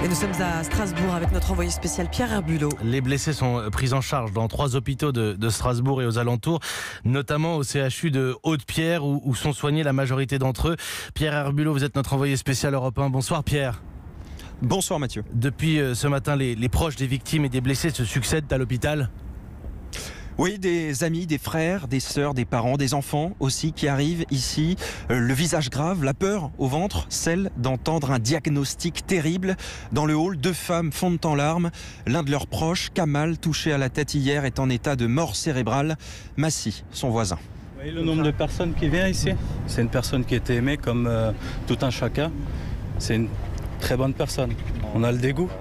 Et nous sommes à Strasbourg avec notre envoyé spécial Pierre Herbulot. Les blessés sont pris en charge dans 3 hôpitaux de Strasbourg et aux alentours, notamment au CHU de Haute-Pierre où sont soignés la majorité d'entre eux. Pierre Herbulot, vous êtes notre envoyé spécial Europe 1. Bonsoir Pierre. Bonsoir Mathieu. Depuis ce matin, les proches des victimes et des blessés se succèdent à l'hôpital. Oui, des amis, des frères, des sœurs, des parents, des enfants aussi qui arrivent ici. Le visage grave, la peur au ventre, celle d'entendre un diagnostic terrible. Dans le hall, 2 femmes fondent en larmes. L'un de leurs proches, Kamal, touché à la tête hier, est en état de mort cérébrale. Massi, son voisin. Vous voyez le nombre de personnes qui viennent ici? C'est une personne qui était aimée comme tout un chacun. C'est une très bonne personne. On a le dégoût.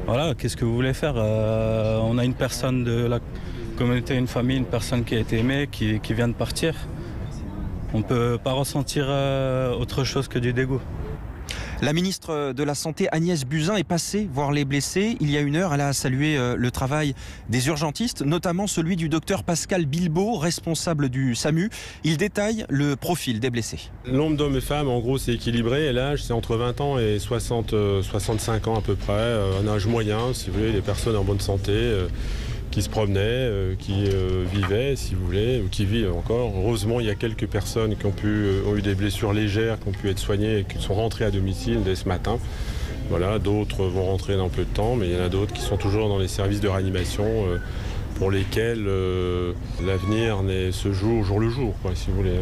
Voilà, qu'est-ce que vous voulez faire? On a une personne de la communauté, une famille, une personne qui a été aimée, qui vient de partir. On ne peut pas ressentir autre chose que du dégoût. La ministre de la Santé, Agnès Buzyn, est passée voir les blessés. Il y a 1 heure, elle a salué le travail des urgentistes, notamment celui du docteur Pascal Bilbao, responsable du SAMU. Il détaille le profil des blessés. Le nombre d'hommes et femmes, en gros, c'est équilibré. Et l'âge, c'est entre 20 ans et 65 ans à peu près. Un âge moyen, si vous voulez, des personnes en bonne santé qui se promenaient, qui vivaient, si vous voulez, ou qui vivent encore. Heureusement, il y a quelques personnes qui ont eu des blessures légères, qui ont pu être soignées et qui sont rentrées à domicile dès ce matin. Voilà, d'autres vont rentrer dans peu de temps, mais il y en a d'autres qui sont toujours dans les services de réanimation pour lesquels l'avenir se joue au jour le jour, quoi, si vous voulez.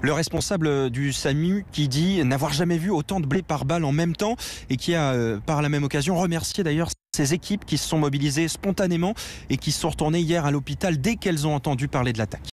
Le responsable du SAMU qui dit n'avoir jamais vu autant de blessés par balle en même temps et qui a par la même occasion remercié d'ailleurs ces équipes qui se sont mobilisées spontanément et qui se sont retournées hier à l'hôpital dès qu'elles ont entendu parler de l'attaque.